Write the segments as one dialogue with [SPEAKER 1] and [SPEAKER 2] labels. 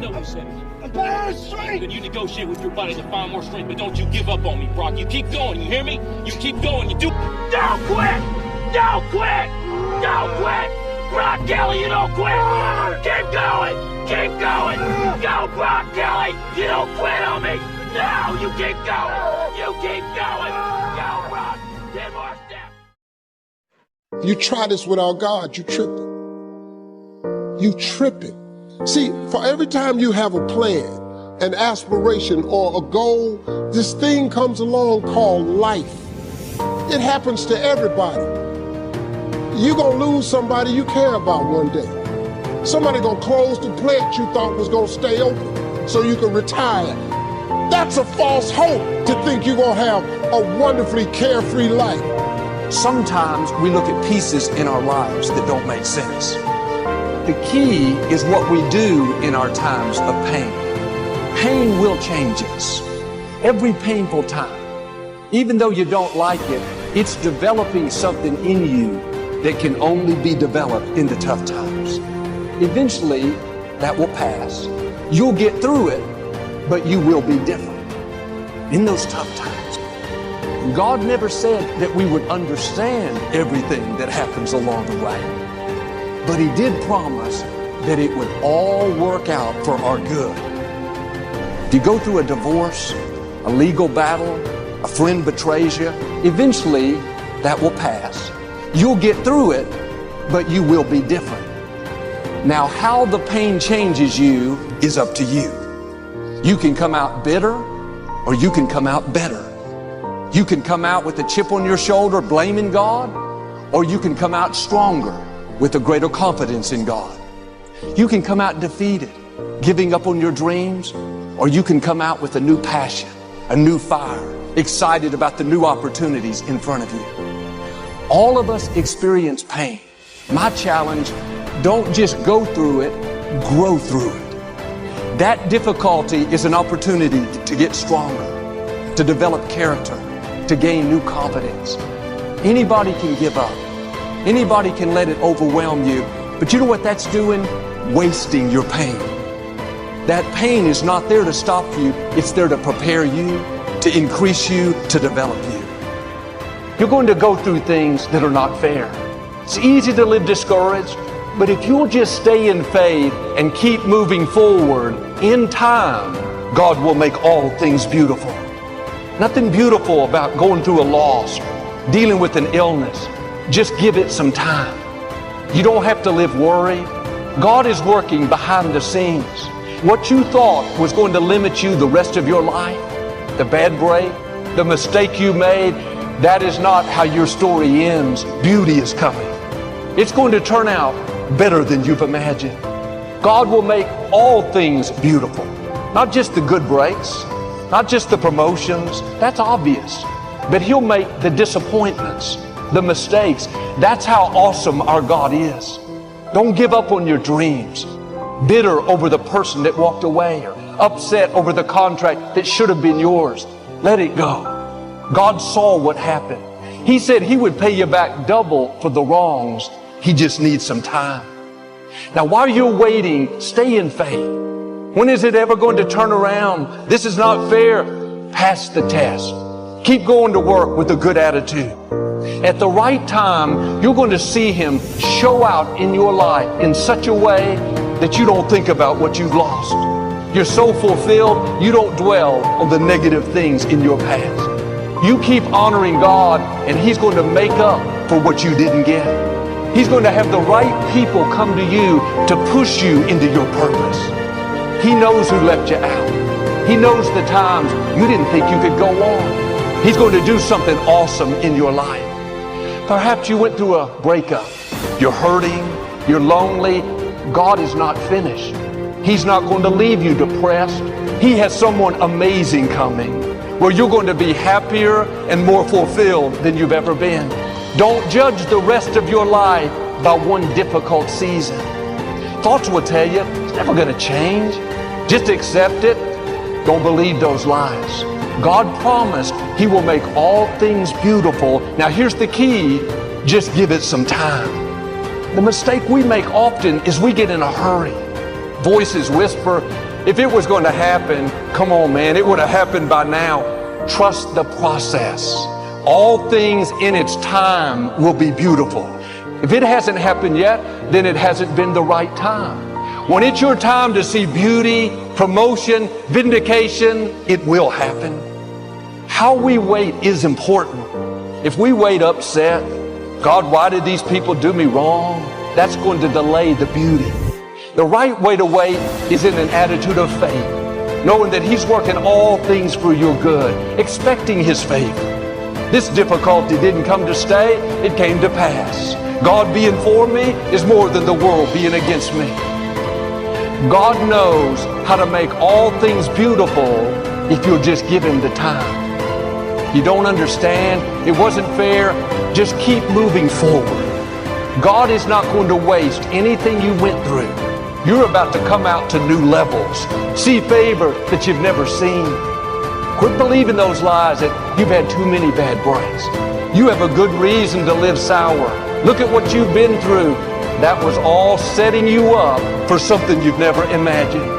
[SPEAKER 1] know you said it.
[SPEAKER 2] I'm better on strength.
[SPEAKER 1] Then you negotiate with your body to find more strength, but don't you give up on me, Brock. You keep going, you hear me? You keep going, you do. Don't quit! Don't quit! Don't quit! Brock Kelly, you don't quit! Keep going! Keep going! Go, Brock Kelly! You don't quit on me! No, you keep going! You keep going! Go, Brock! 10 more steps!
[SPEAKER 3] You try this without God, you tripping. You tripping. See, for every time you have a plan, an aspiration, or a goal, this thing comes along called life. It happens to everybody. You're gonna lose somebody you care about one day. Somebody gonna close the plant you thought was gonna stay open so you can retire. That's a false hope to think you're gonna have a wonderfully carefree life.
[SPEAKER 4] Sometimes we look at pieces in our lives that don't make sense. The key is what we do in our times of pain. Pain will change us. Every painful time, even though you don't like it, it's developing something in you that can only be developed in the tough times. Eventually, that will pass. You'll get through it, but you will be different in those tough times. God never said that we would understand everything that happens along the way, but He did promise that it would all work out for our good. If you go through a divorce, a legal battle, a friend betrays you, eventually that will pass. You'll get through it, but you will be different. Now, how the pain changes you is up to you. You can come out bitter, or you can come out better. You can come out with a chip on your shoulder blaming God, or you can come out stronger with a greater confidence in God. You can come out defeated, giving up on your dreams, or you can come out with a new passion, a new fire, excited about the new opportunities in front of you. All of us experience pain. My challenge, don't just go through it, grow through it. That difficulty is an opportunity to get stronger, to develop character, to gain new confidence. Anybody can give up. Anybody can let it overwhelm you. But you know what that's doing? Wasting your pain. That pain is not there to stop you. It's there to prepare you, to increase you, to develop you. You're going to go through things that are not fair. It's easy to live discouraged, but if you'll just stay in faith and keep moving forward, in time, God will make all things beautiful. Nothing beautiful about going through a loss, dealing with an illness. Just give it some time. You don't have to live worried. God is working behind the scenes. What you thought was going to limit you the rest of your life, the bad break, the mistake you made, that is not how your story ends. Beauty is coming. It's going to turn out better than you've imagined. God will make all things beautiful. Not just the good breaks, not just the promotions, that's obvious. But He'll make the disappointments, the mistakes. That's how awesome our God is. Don't give up on your dreams. Bitter over the person that walked away, or upset over the contract that should have been yours. Let it go. God saw what happened. He said He would pay you back double for the wrongs. He just needs some time. Now, while you're waiting, stay in faith. When is it ever going to turn around? This is not fair. Pass the test. Keep going to work with a good attitude. At the right time, you're going to see Him show out in your life in such a way that you don't think about what you've lost. You're so fulfilled, you don't dwell on the negative things in your past. You keep honoring God, and He's going to make up for what you didn't get. He's going to have the right people come to you to push you into your purpose. He knows who left you out. He knows the times you didn't think you could go on. He's going to do something awesome in your life. Perhaps you went through a breakup. You're hurting. You're lonely. God is not finished. He's not going to leave you depressed. He has someone amazing coming where you're going to be happier and more fulfilled than you've ever been. Don't judge the rest of your life by one difficult season. Thoughts will tell you it's never going to change. Just accept it. Don't believe those lies. God promised He will make all things beautiful. Now here's the key. Just give it some time. The mistake we make often is we get in a hurry. Voices whisper, If it was going to happen, come on, man, it would have happened by now. Trust the process. All things in its time will be beautiful. If it hasn't happened yet, then it hasn't been the right time. When it's your time to see beauty, promotion, vindication, it will happen. How we wait is important. If we wait upset, God, why did these people do me wrong? That's going to delay the beauty. The right way to wait is in an attitude of faith, knowing that He's working all things for your good, expecting His favor. This difficulty didn't come to stay, it came to pass. God being for me is more than the world being against me. God knows how to make all things beautiful if you'll just give Him the time. You don't understand, it wasn't fair, just keep moving forward. God is not going to waste anything you went through. You're about to come out to new levels, see favor that you've never seen. Quit believing those lies that you've had too many bad breaks. You have a good reason to live sour. Look at what you've been through. That was all setting you up for something you've never imagined.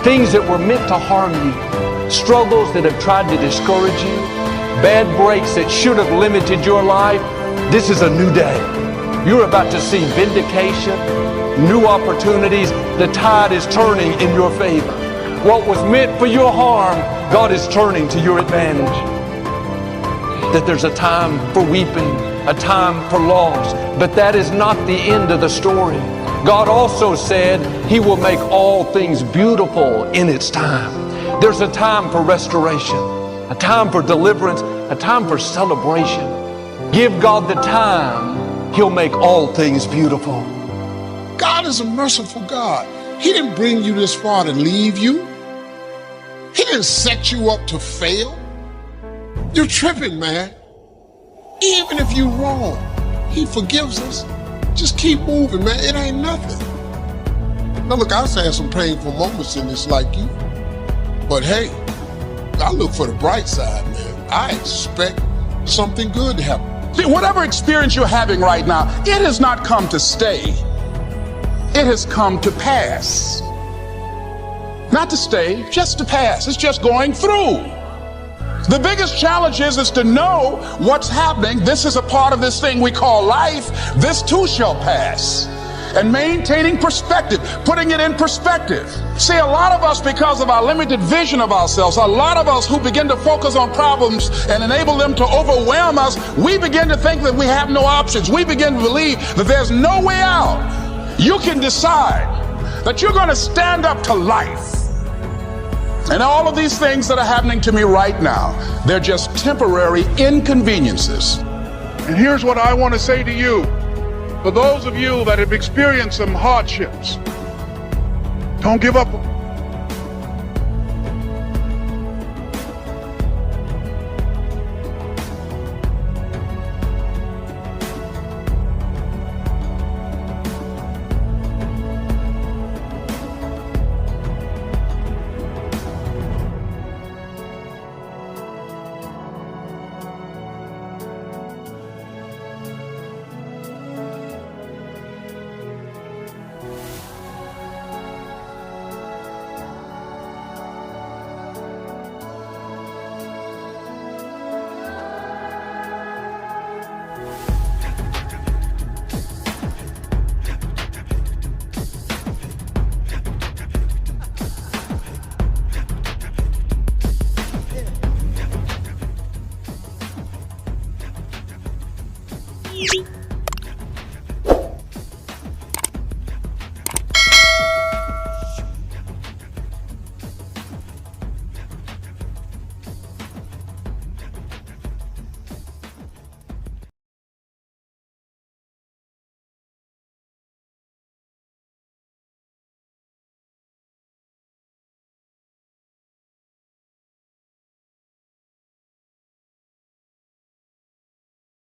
[SPEAKER 4] Things that were meant to harm you, struggles that have tried to discourage you, bad breaks that should have limited your life. This is a new day. You're about to see vindication, new opportunities. The tide is turning in your favor. What was meant for your harm, God is turning to your advantage. That there's a time for weeping, a time for loss, but that is not the end of the story. God also said He will make all things beautiful in its time. There's a time for restoration, a time for deliverance, a time for celebration. Give God the time, He'll make all things beautiful.
[SPEAKER 3] God is a merciful God. He didn't bring you this far to leave you. He didn't set you up to fail. You're tripping, man. Even if you're wrong, He forgives us. Just keep moving, man. It ain't nothing. Now look, I've had some painful moments in this like you. But hey, I look for the bright side, man. I expect something good to happen.
[SPEAKER 2] See, whatever experience you're having right now, it has not come to stay. It has come to pass. Not to stay, just to pass. It's just going through. The biggest challenge is to know what's happening. This is a part of this thing we call life. This too shall pass. And maintaining perspective, putting it in perspective. See, a lot of us, because of our limited vision of ourselves, a lot of us who begin to focus on problems and enable them to overwhelm us, we begin to think that we have no options. We begin to believe that there's no way out. You can decide that you're going to stand up to life. And all of these things that are happening to me right now, they're just temporary inconveniences.
[SPEAKER 5] And here's what I want to say to you. For those of you that have experienced some hardships, don't give up.
[SPEAKER 1] Easy.